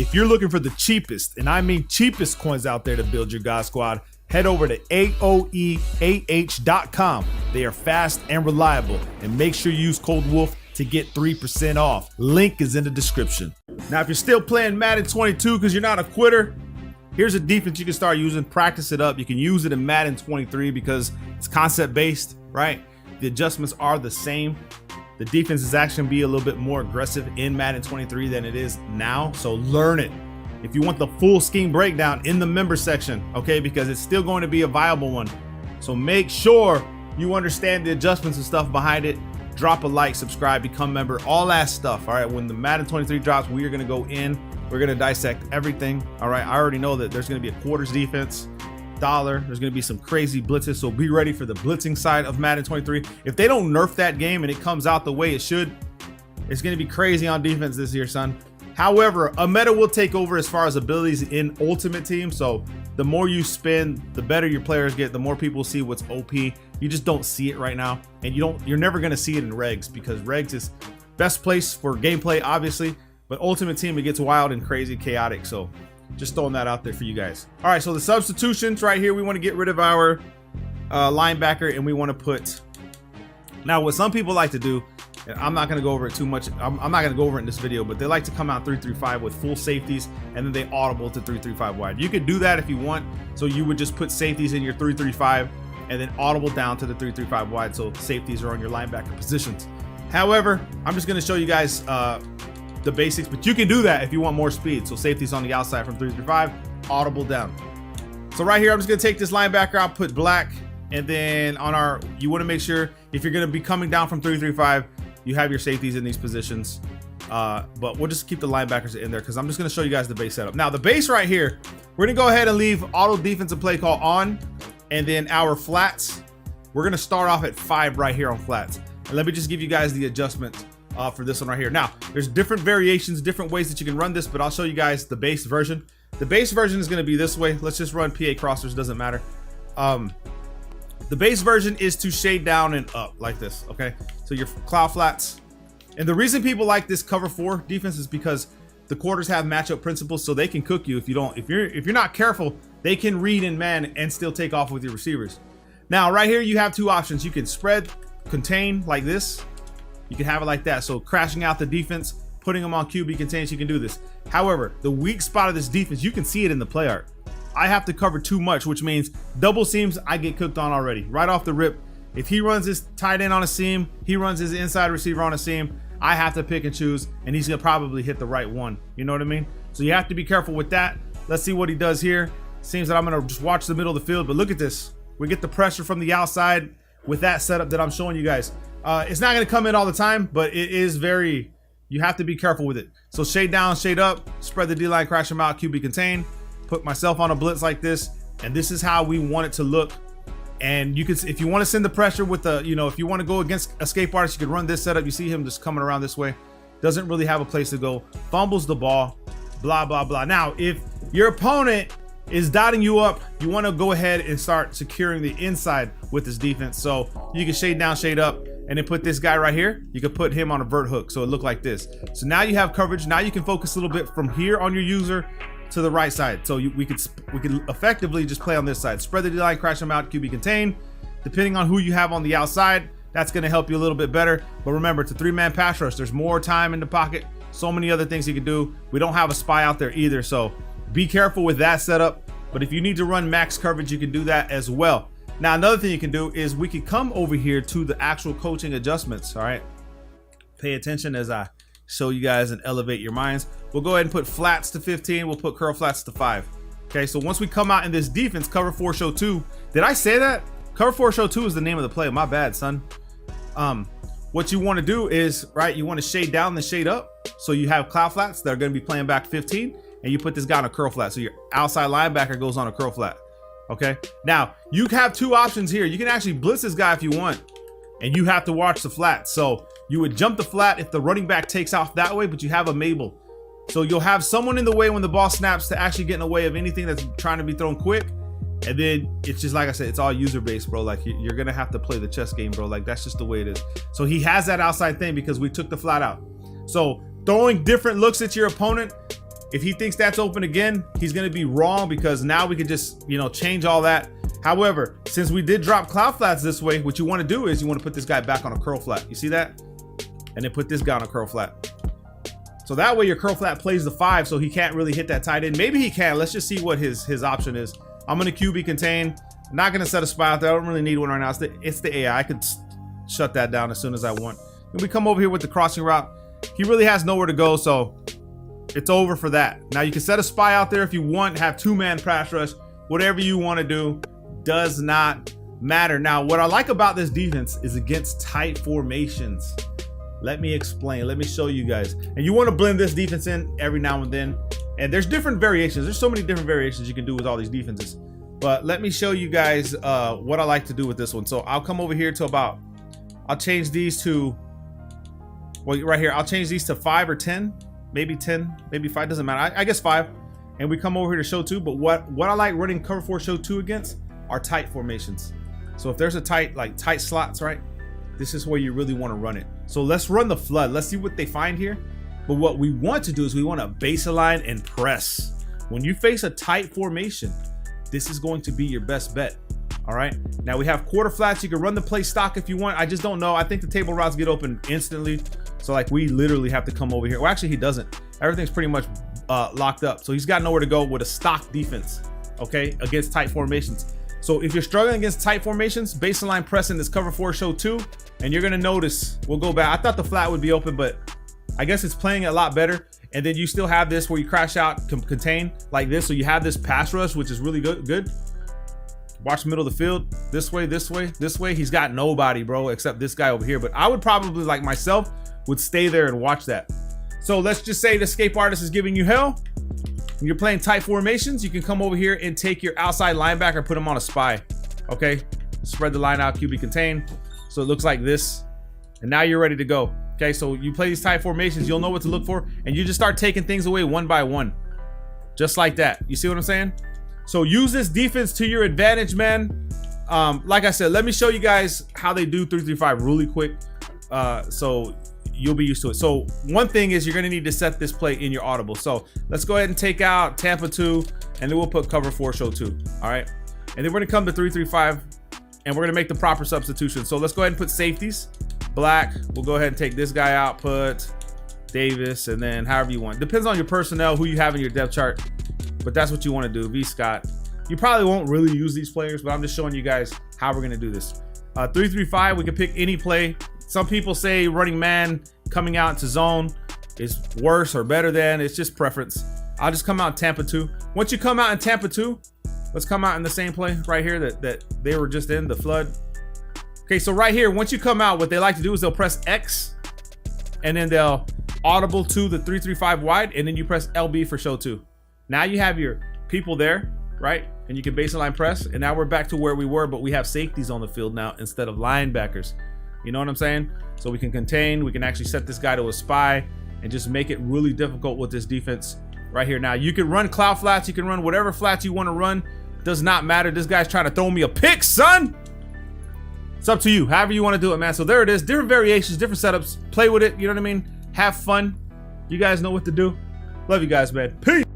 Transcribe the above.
if you're looking for the cheapest, and I mean cheapest coins out there to build your God Squad, head over to AOEAH.com. They are fast and reliable, and make sure you use code WOLF to get 3% off. Link is in the description. Now, if you're still playing Madden 22 because you're not a quitter, here's a defense you can start using. Practice it up. You can use it in Madden 23 because it's concept based, right? The adjustments are the same. The defense is actually gonna be a little bit more aggressive in Madden 23 than it is now, so learn it. If you want the full scheme breakdown, in the member section, okay, because it's still going to be a viable one. So make sure you understand the adjustments and stuff behind it. Drop a like, subscribe, become member, all that stuff. All right, when the Madden 23 drops, we are going to go in, we're going to dissect everything. All right, I already know that there's going to be a quarters defense, dollar, there's going to be some crazy blitzes, so be ready for the blitzing side of Madden 23. If they don't nerf that game and it comes out the way it should, it's going to be crazy on defense this year, son. However, a meta will take over as far as abilities in Ultimate Team. So the more you spend, the better your players get, the more people see what's OP. You just don't see it right now. And you're never going to see it in regs, because regs is best place for gameplay, obviously. But Ultimate Team, it gets wild and crazy, chaotic. So just throwing that out there for you guys. All right, so the substitutions right here, we want to get rid of our linebacker, and we want to put... Now, what some people like to do, and I'm not going to go over it too much. I'm not going to go over it in this video, but they like to come out 3-3-5 with full safeties, and then they audible to 3-3-5 wide. You could do that if you want. So you would just put safeties in your 3-3-5 and then audible down to the 3-3-5 wide, so safeties are on your linebacker positions. However, I'm just going to show you guys the basics, but you can do that if you want more speed. So safeties on the outside from 3-3-5, audible down. So right here, I'm just going to take this linebacker out, put black, and then on our, you want to make sure if you're going to be coming down from 3-3-5, you have your safeties in these positions, but we'll just keep the linebackers in there because I'm just going to show you guys the base setup. Now, the base right here, we're going to go ahead and leave auto defensive play call on, and then our flats, we're going to start off at 5 right here on flats. And let me just give you guys the adjustment for this one right here. Now, there's different variations, different ways that you can run this, but I'll show you guys the base version. The base version is going to be this way. Let's just run PA crossers, doesn't matter. The base version is to shade down and up like this, okay? So your cloud flats. And the reason people like this cover 4 defense is because the quarters have matchup principles, so they can cook you if you don't. If you're not careful, they can read in man and still take off with your receivers. Now, right here, you have 2 options. You can spread, contain like this. You can have it like that. So crashing out the defense, putting them on QB contains, you can do this. However, the weak spot of this defense, you can see it in the play art. I have to cover too much, which means double seams, I get cooked on already, right off the rip. If he runs his tight end on a seam, he runs his inside receiver on a seam, I have to pick and choose, and he's gonna probably hit the right one. You know what I mean? So you have to be careful with that. Let's see what he does here. Seems that I'm gonna just watch the middle of the field, but look at this. We get the pressure from the outside with that setup that I'm showing you guys. It's not gonna come in all the time, but it is very, you have to be careful with it. So shade down, shade up, spread the D-line, crash them out, QB contain. Put myself on a blitz like this, and this is how we want it to look. And you can, if you want to send the pressure with the, you know, if you want to go against escape artist, you can run this setup. You see him just coming around this way, doesn't really have a place to go, fumbles the ball, blah blah blah. Now, if your opponent is dotting you up, you want to go ahead and start securing the inside with this defense. So you can shade down, shade up, and then put this guy right here. You can put him on a vert hook, so it look like this. So now you have coverage. Now you can focus a little bit from here on your user to the right side. So we could effectively just play on this side. Spread the D-line, crash them out, QB contain. Depending on who you have on the outside, that's going to help you a little bit better. But remember, it's a 3-man pass rush. There's more time in the pocket. So many other things you can do. We don't have a spy out there either, so be careful with that setup. But if you need to run max coverage, you can do that as well. Now, another thing you can do is we can come over here to the actual coaching adjustments. All right, pay attention as I show you guys and elevate your minds. We'll go ahead and put flats to 15. We'll put curl flats to 5. Okay, so once we come out in this defense, cover 4 show 2. Did I say that? Cover 4 show 2 is the name of the play. My bad, son. What you want to do is, right, you want to shade down and shade up. So you have cloud flats that are going to be playing back 15, and you put this guy on a curl flat. So your outside linebacker goes on a curl flat. Okay, now you have 2 options here. You can actually blitz this guy if you want, and you have to watch the flat. So you would jump the flat if the running back takes off that way, but you have a Mabel. So you'll have someone in the way when the ball snaps to actually get in the way of anything that's trying to be thrown quick. And then it's just, like I said, it's all user based, bro. Like you're going to have to play the chess game, bro. Like that's just the way it is. So he has that outside thing because we took the flat out. So throwing different looks at your opponent, If he thinks that's open again, he's gonna be wrong, because now we can just, you know, change all that. However, since we did drop cloud flats this way, what you wanna do is you wanna put this guy back on a curl flat. You see that? And then put this guy on a curl flat. So that way your curl flat plays the 5, so he can't really hit that tight end. Maybe he can. Let's just see what his option is. I'm gonna QB contain. I'm not gonna set a spy out there. I don't really need one right now. It's the AI. I could shut that down as soon as I want. And we come over here with the crossing route. He really has nowhere to go, so it's over for that. Now you can set a spy out there if you want, have 2-man pass rush, whatever you want to do, does not matter. Now, what I like about this defense is against tight formations. Let me explain. Let me show you guys. And you want to blend this defense in every now and then. And there's different variations. There's so many different variations you can do with all these defenses. But let me show you guys what I like to do with this one. So I'll come over here to about, I'll change these to, well, right here, I'll change these to 5 or 10, maybe 10, maybe 5, doesn't matter. I guess 5. And we come over here to show 2. But what I like running cover 4 show 2 against are tight formations. So if there's a tight slots, right? This is where you really want to run it. So let's run the flood. Let's see what they find here. But what we want to do is we want to base align and press. When you face a tight formation, this is going to be your best bet. All right. Now we have quarter flats. You can run the play stock if you want. I just don't know. I think the table routes get open instantly. So like we literally have to come over here. Well, actually he doesn't. Everything's pretty much locked up. So he's got nowhere to go with a stock defense, okay, against tight formations. So if you're struggling against tight formations, baseline pressing this cover 4 show 2, and you're gonna notice, we'll go back. I thought the flat would be open, but I guess it's playing a lot better. And then you still have this where you crash out, contain like this. So you have this pass rush, which is really good. Watch the middle of the field, this way, this way, this way. He's got nobody, bro, except this guy over here. But I would probably, like myself, would stay there and watch that. So let's just say the escape artist is giving you hell. When you're playing tight formations, you can come over here and take your outside linebacker, put him on a spy. Okay, spread the line out, QB contain. So it looks like this. And now you're ready to go. Okay, so you play these tight formations, you'll know what to look for, and you just start taking things away one by one. Just like that. You see what I'm saying? So use this defense to your advantage, man. Like I said, let me show you guys how they do 3-3-5 really quick. So you'll be used to it. So one thing is you're gonna need to set this play in your audible. So let's go ahead and take out Tampa 2, and then we'll put cover 4 show 2. All right. And then we're gonna come to 3-3-5, and we're gonna make the proper substitution. So let's go ahead and put safeties. Black, we'll go ahead and take this guy out, put Davis, and then however you want. Depends on your personnel, who you have in your depth chart, but that's what you want to do. V Scott. You probably won't really use these players, but I'm just showing you guys how we're gonna do this. 3-3-5, we can pick any play. Some people say running man coming out into zone is worse or better than. It's just preference. I'll just come out in Tampa 2. Once you come out in Tampa 2, let's come out in the same play right here that they were just in, the flood. Okay, so right here, once you come out, what they like to do is they'll press X, and then they'll audible to the 3-3-5 wide, and then you press LB for show 2. Now you have your people there, right? And you can baseline press, and now we're back to where we were, but we have safeties on the field now instead of linebackers. You know what I'm saying? So we can contain, we can actually set this guy to a spy and just make it really difficult with this defense right here. Now you can run cloud flats, you can run whatever flats you want to run. Does not matter. This guy's trying to throw me a pick, son. It's up to you, however you want to do it, man. So there it is, different variations, different setups. Play with it, you know what I mean? Have fun. You guys know what to do. Love you guys, man. Peace.